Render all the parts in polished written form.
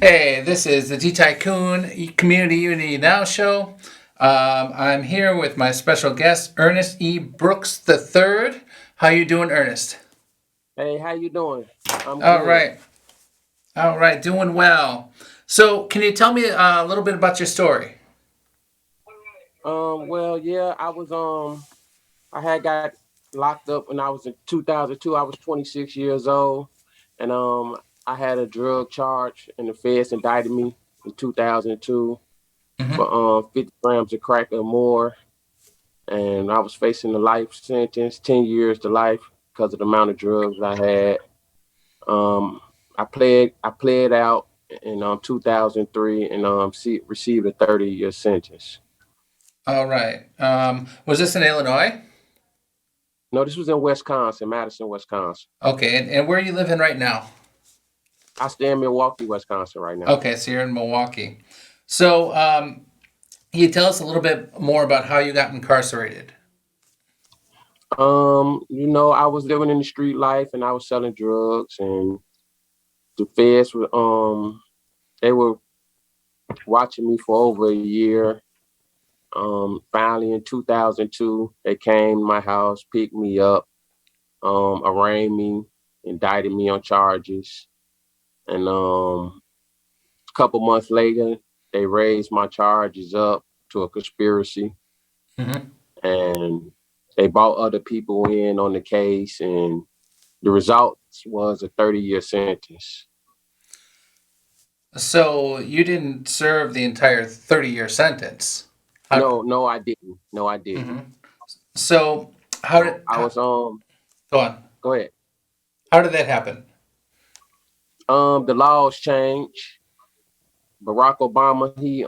Hey, this is the T Tycoon Community Unity Now show. I'm here with my special guest, Ernest E. Brooks III. How you doing, Ernest? Hey, how you doing? I'm All good. right, all right, doing well. So, can you tell me a little bit about your story? Yeah, I had got locked up when I was in 2002. I was 26 years old, and I had a drug charge, and the feds indicted me in 2002 Hmm. for 50 grams of crack or more, and I was facing a life sentence, 10 years to life because of the amount of drugs I had. Um, I pled out in 2003 and received a 30-year sentence. All right. Was this in Illinois? No, this was in Wisconsin, Madison, Wisconsin. Okay, and where are you living right now? I stay in Milwaukee, Wisconsin right now. Okay, so you're in Milwaukee. So, can you tell us a little bit more about how you got incarcerated? I was living in the street life and I was selling drugs and the feds were they were watching me for over a year. Finally in 2002, they came to my house, picked me up, arraigned me, indicted me on charges. And a couple months later, they raised my charges up to a conspiracy Hmm. and they brought other people in on the case, and the result was a 30-year sentence. So you didn't serve the entire 30-year sentence. How, No, no, I didn't. No, I didn't. mhm. So how So did I was go on? go ahead. How did that happen? The laws changed. Barack Obama, he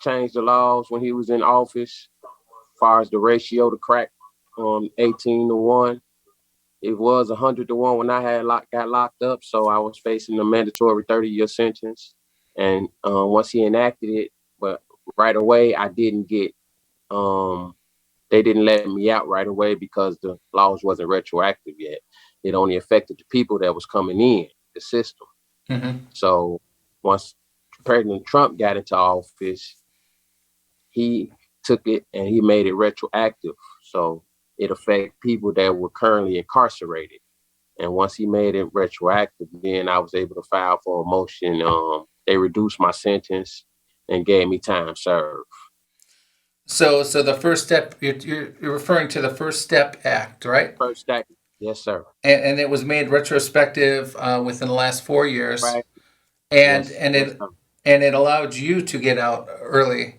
changed the laws when he was in office, as far as the ratio to crack 18 to 1. It was 100 to 1 when I got locked up, so I was facing a mandatory 30-year sentence. And once he enacted it, but right away I didn't get um they didn't let me out right away because the laws wasn't retroactive yet. It only affected the people that was coming in the system. Hmm. So once President Trump got into office, he took it and he made it retroactive. So it affected people that were currently incarcerated. And once he made it retroactive, then I was able to file for a motion. They reduced my sentence and gave me time served. So the first step you're referring to the First Step Act, right? First step, yes, sir. And it was made retrospective within the last 4 years, Right. and Yes, and yes, it sir. and it allowed you to get out early.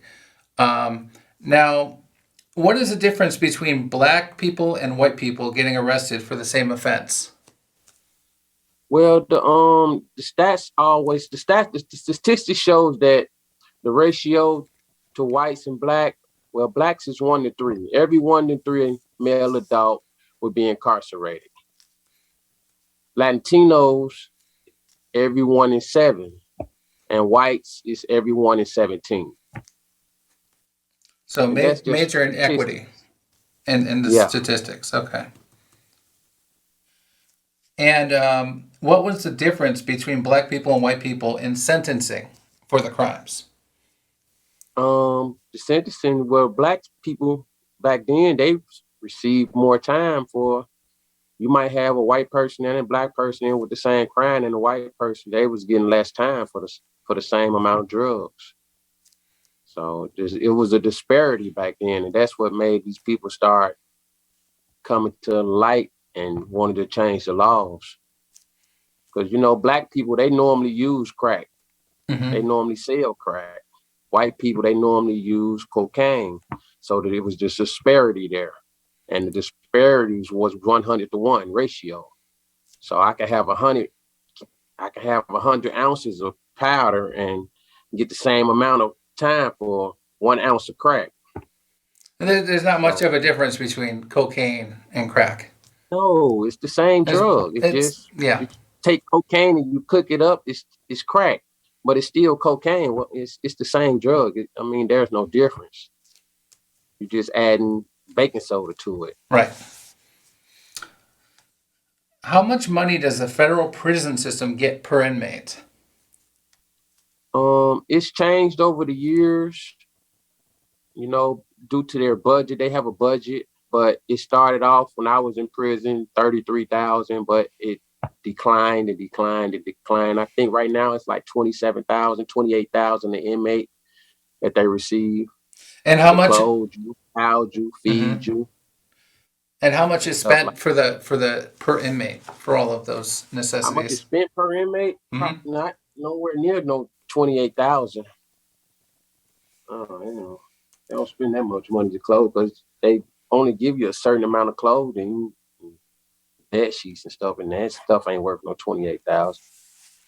Now, what is the difference between black people and white people getting arrested for the same offense? Well, the statistics shows that the ratio to whites and black, well, blacks is 1 to 3. Every 1 to 3 male adult would be incarcerated. Latinos, every 1 in 7, and whites is every 1 in 17. So And that's just major inequity statistics. in the Yeah. statistics. Okay. And what was the difference between black people and white people in sentencing for the crimes? The sentencing, well, black people back then they received more time for. You might have a white person and a black person in with the same crime, and the white person they was getting less time for the same amount of drugs. So it was a disparity back then, and that's what made these people start coming to light and wanted to change the laws. Because black people they normally use crack, they Hmm. normally sell crack. White people they normally use cocaine, so that it was just disparity there, and the disparities was 100 to 1 ratio. So I can have 100 ounces of powder and get the same amount of time for 1 ounce of crack. And there's not much So of a difference between cocaine and crack. no, it's the same It's, drug. It's it's just yeah, you take cocaine and you cook it up. It's crack, but it's still cocaine. Well, it's the same drug. I mean, there's no difference. You're just adding baking soda to it. right. How much money does the federal prison system get per inmate? It's changed over the years, due to their budget. They have a budget, but it started off when I was in prison, 33,000, but it declined and declined and declined. I think right now it's like 27,000, 28,000 an inmate that they receive And how to much? clothe you, house you, feed Mhm. you, And how much and is stuff like spent for the per inmate for all of those how much is necessities? spent per inmate? Hmm. Not nowhere near no 28,000. They don't spend that much money to clothe because they only give you a certain amount of clothing, bed sheets and stuff, and that stuff ain't worth no 28,000.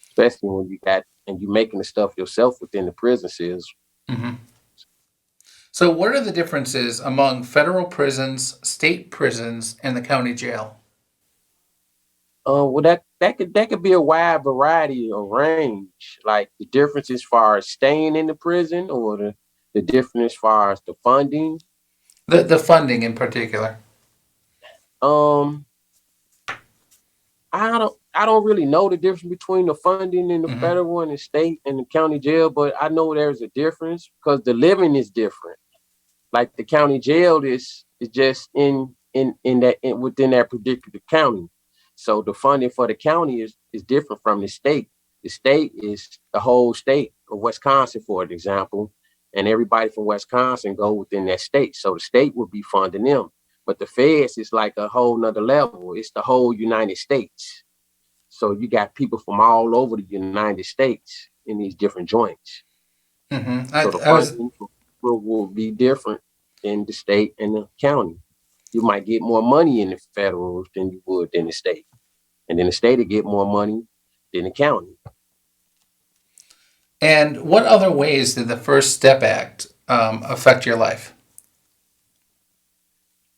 Especially when you got and you making the stuff yourself within the prison cells. Hmm. So, what are the differences among federal prisons, state prisons, and the county jail? Well, that could be a wide variety of range. Like the difference as far as staying in the prison, or the difference as far as the funding. The funding in particular. Um, I don't really know the difference between the funding in the Hmm. federal and the state and the county jail, but I know there's a difference because the living is different. Like the county jail is just within that particular county. So the funding for the county is different from the state. The state is the whole state of Wisconsin, for an example, and everybody from Wisconsin go within that state. So the state will be funding them. But the feds is like a whole nother level. It's the whole United States. So you got people from all over the United States in these different joints. Hmm. So the I was. funding will be different in the state and the county. You might get more money in the federal than you would in the state. And then the state will get more money than the county. And what other ways did the First Step Act affect your life?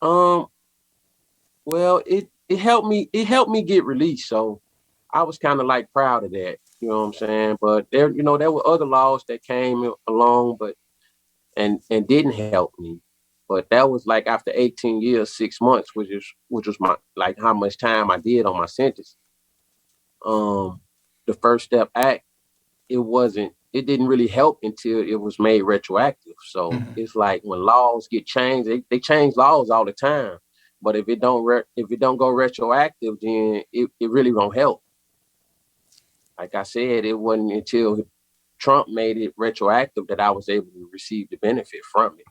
Um, well, it helped me get released. So I was kind of like proud of that. You know what I'm saying? But there were other laws that came along, but and didn't help me. But that was like after 18 years, 6 months, which was my like how much time I did on my sentence. Um, the First Step Act, it didn't really help until it was made retroactive. So Hmm. it's like when laws get changed, they change laws all the time. But if it don't go retroactive, then it really don't help. Like I said, it wasn't until Trump made it retroactive that I was able to receive the benefit from it.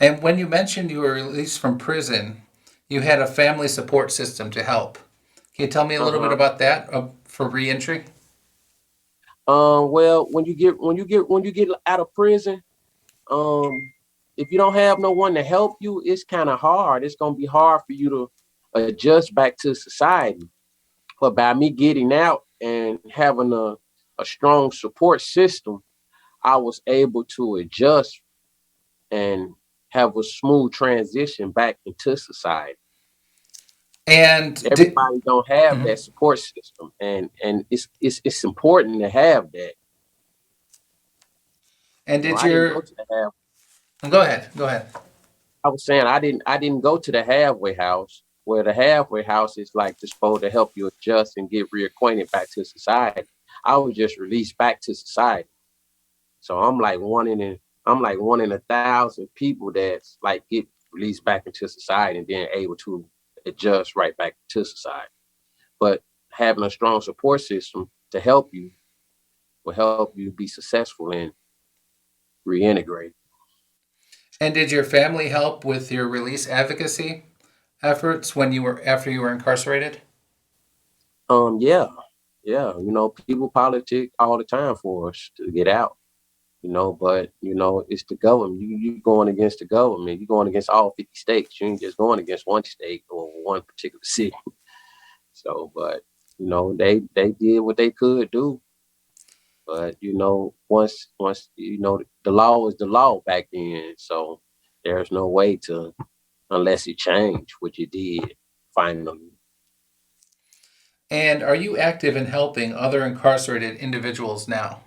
And when you mentioned you were released from prison, you had a family support system to help. Can you tell me a little bit Uh-huh. about that for reentry? Well, when you get out of prison, um, if you don't have no one to help you, it's kind of hard. It's gonna be hard for you to adjust back to society. But by me getting out and having a strong support system, I was able to adjust and have a smooth transition back into society. And did Everybody don't have mhm. that support system, and it's important to have that. And did I didn't go your to the half. go ahead, go ahead. I was saying I didn't go to the halfway house, where the halfway house is like the supposed to help you adjust and get reacquainted back to society. I was just released back to society. So I'm like one in 1,000 people that's like get released back into society and then able to adjust right back to society. But having a strong support system to help you will help you be successful in reintegrate. And did your family help with your release advocacy efforts when you were after you were incarcerated? Yeah, yeah. People politic all the time for us to get out. But it's the government. You going against the government. You're going against all 50 states. You ain't just going against one state or one particular city. So, but they did what they could do. But once the law is the law back then. So there's no way to unless you change what you did finally. And are you active in helping other incarcerated individuals now?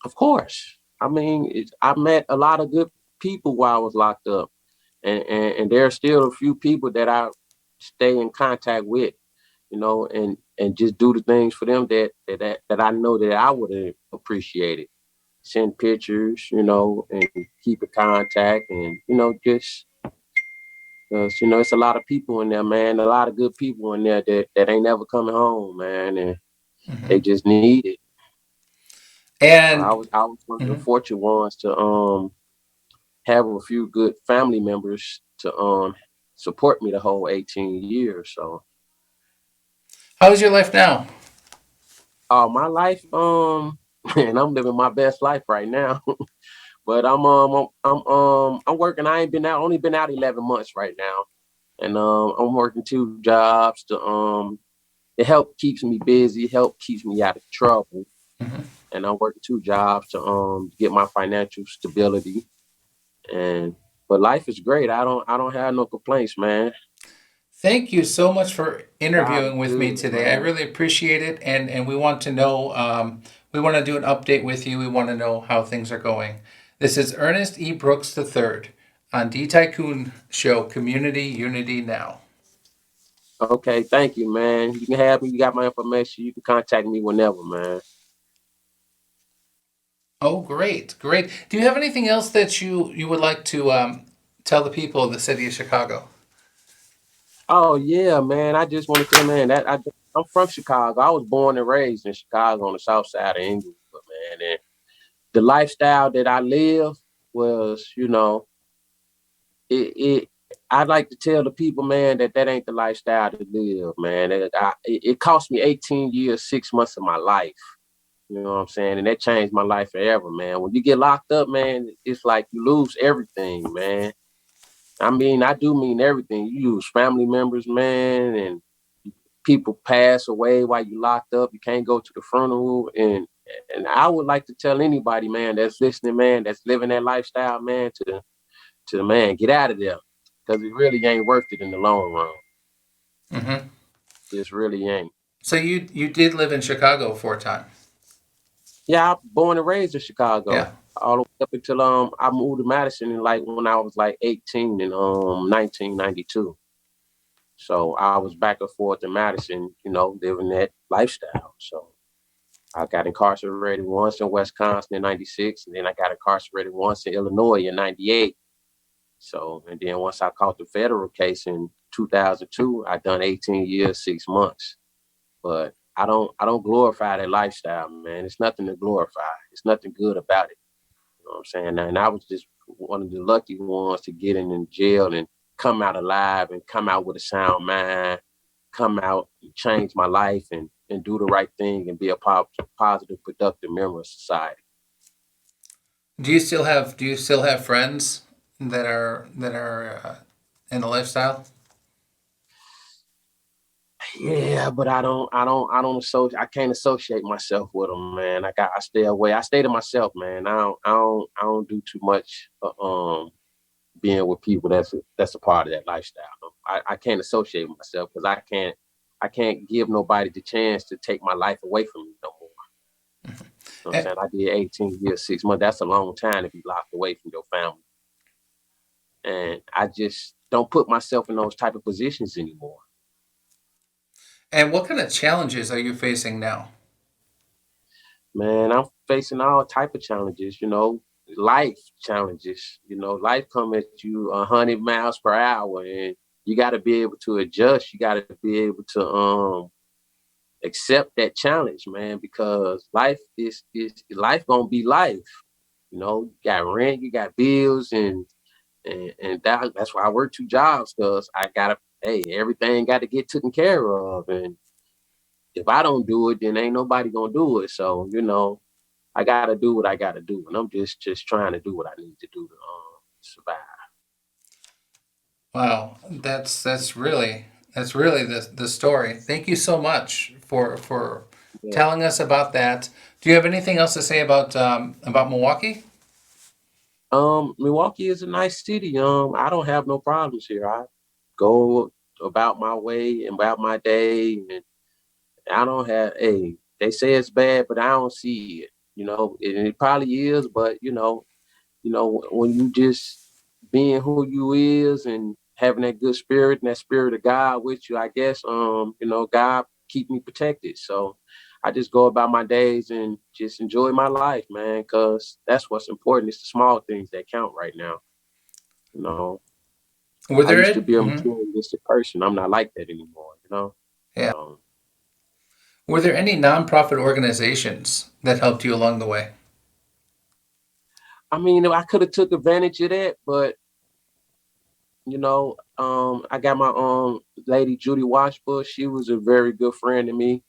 Of course. I mean, I met a lot of good people while I was locked up, and there are still a few people that I stay in contact with, and and just do the things for them that I know that I would have appreciated. Send pictures, and keep in contact, and just because it's a lot of people in there, man. A lot of good people in there that ain't never coming home, man, and they Hmm. just need it. I And was I was one of the mhm. fortunate ones to have a few good family members to support me the whole 18 years. So How is your life now? my life, and I'm living my best life right now. But I'm working. I ain't been out, only been out 11 months right now. And I'm working two jobs to it help keeps me busy, help keeps me out of trouble. Mhm. And I'm working two jobs to get my financial stability. And but life is great. I don't have no complaints, man. Thank you so much for God is interviewing with me good, today. I man. really appreciate it, and we want to know. We want to do an update with you. We want to know how things are going. This is Ernest E. Brooks III on D Tycoon Show Community Unity Now. Okay, thank you, man. You can have me. You got my information. You can contact me whenever, man. Oh, great, great. Do you have anything else that you would like to tell the people of the city of Chicago? Oh yeah, man. I just want to tell you, man, I'm from Chicago. I was born and raised in Chicago on the south side of Englewood, man. And the lifestyle that I live was, it I'd like to tell the people, man, that ain't the lifestyle to live, man. It cost me 18 years, 6 months of my life. You know what I'm saying? And that changed my life forever, man. When you get locked up, man, it's like you lose everything, man. I mean, I do mean everything. You lose family members, man, and people pass away while you locked up. You can't go to the funeral. And I would like to tell anybody, man, that's listening, man, that's living that lifestyle, man, to the man, get out of there. Because it really ain't worth it in the long run. Hmm. It really ain't. So you did live in Chicago for a time. Yeah, I born and raised in Yeah. Chicago. All the way up until I moved to Madison in like when I was like 18 in 1992. So I was back and forth in Madison, living that lifestyle. So I got incarcerated once in Wisconsin in 96, and then I got incarcerated once in Illinois in 98. So, and then once I caught the federal case in 2002, I done 18 years, 6 months. But I don't glorify that lifestyle, man. It's nothing to glorify. It's nothing good about it. You know what I'm saying? And I was just one of the lucky ones to get in jail and come out alive and come out with a sound mind, come out and change my life and do the right thing and be a positive, productive member of society. Do you still have friends that are in the lifestyle? Yeah, but I don't associate. I can't associate myself with them, man. I stay away. I stay to myself, man. I don't do too much. Being with people that's a part of that lifestyle. I can't associate with myself because I can't give nobody the chance to take my life away from me no more. You know what I'm Eh, saying? I did 18 years, 6 months. That's a long time to be locked away from your family. And I just don't put myself in those type of positions anymore. And what kind of challenges are you facing now? Man, I'm facing all type of challenges, life challenges. Life come at you 100 miles per hour, and you got to be able to adjust. You got to be able to accept that challenge, man, because life is life gonna be life. You got rent, you got bills, and that's why I work two jobs because I gotta. Hey, everything got to get taken care of, and if I don't do it, then ain't nobody gonna do it. So I gotta do what I gotta do, and I'm just trying to do what I need to do to survive. Wow, that's really the story. Thank you so much for Yeah. telling us about that. Do you have anything else to say about Milwaukee? Milwaukee is a nice city. I don't have no problems here. I go about my way and about my day, and I don't have. Hey, they say it's bad, but I don't see it. And it probably is, but when you just being who you is and having that good spirit and that spirit of God with you, I guess God keep me protected. So I just go about my days and just enjoy my life, man, because that's what's important. It's the small things that count right now. You know, Were I there used to any, be a materialistic person. I'm not like that anymore, you know? yeah. So, Were there any nonprofit organizations that helped you along the way? I mean, I could have took advantage of that, but I got my lady Judy Washbush. She was a very good friend to me.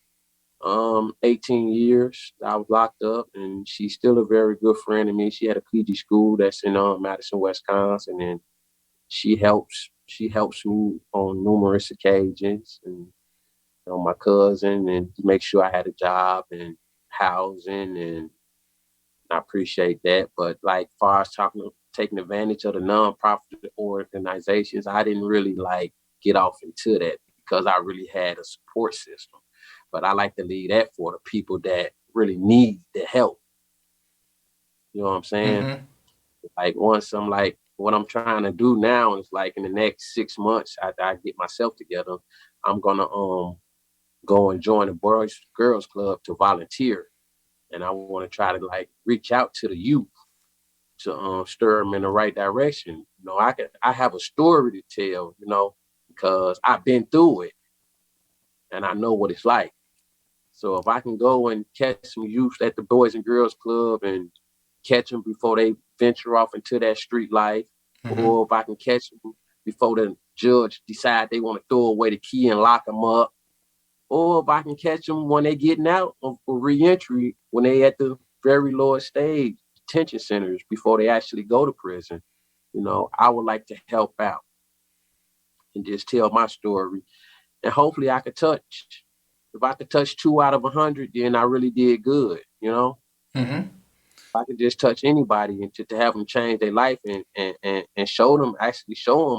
18 years I was locked up, and she's still a very good friend to me. She had a PG school that's in Madison, Wisconsin, and she helps me on numerous occasions, and my cousin, and to make sure I had a job and housing, and I appreciate that. But like far as taking advantage of the nonprofit organizations, I didn't really like get off into that because I really had a support system. But I like to leave that for the people that really need the help. You know what I'm saying? Mm-hmm. Like once I'm like what I'm trying to do now is like in the next 6 months after I get myself together, I'm gonna go and join a boys girls club to volunteer, and I want to try to like reach out to the youth to stir them in the right direction. I have a story to tell, because I've been through it and I know what it's like. So if I can go and catch some youth at the Boys and Girls Club and catch them before they venture off into that street life, Mm-hmm. or if I can catch them before the judge decide they want to throw away the key and lock them up, or if I can catch them when they getting out of reentry, when they at the very lowest stage, detention centers before they actually go to prison. I would like to help out and just tell my story, and hopefully I could touch. If I could touch 2 out of 100, then I really did good. Mm-hmm. If I could just touch anybody and to have them change their life and show them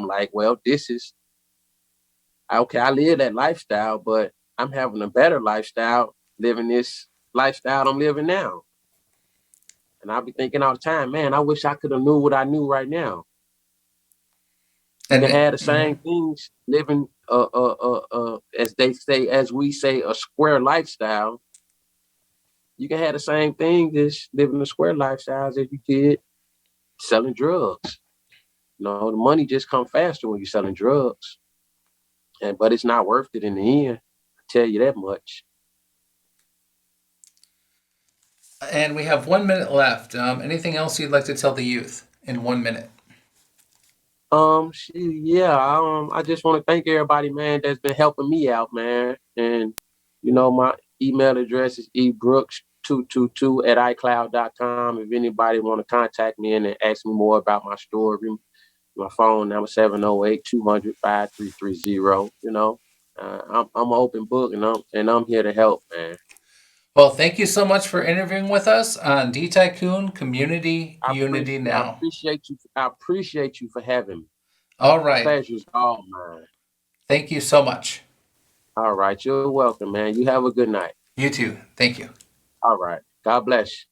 like, well, this is okay. I live that lifestyle, but I'm having a better lifestyle living this lifestyle I'm living now. And I'll be thinking all the time, man, I wish I could have knew what I knew right now. You And can have the mm-hmm. same things living, as they say, as we say, a square lifestyle. You can have the same thing as living a square lifestyle as you did selling drugs. The money just comes faster when you're selling drugs, but it's not worth it in the end. I tell you that much. And we have 1 minute left. Anything else you'd like to tell the youth in 1 minute? Yeah. I just want to thank everybody, man, that's been helping me out, man. And my email address is ebrooks222 at icloud.com. If anybody want to contact me and ask me more about my story, my phone number 708-200-5330. I'm an open book, and I'm here to help, man. Well, thank you so much for interviewing with us on D Tycoon Community Unity I Now. appreciate you. I appreciate you for having me. All The right. pleasure's all mine. Thank you so much. All right, you're welcome, man. You have a good night. You too. Thank you. All right. God bless.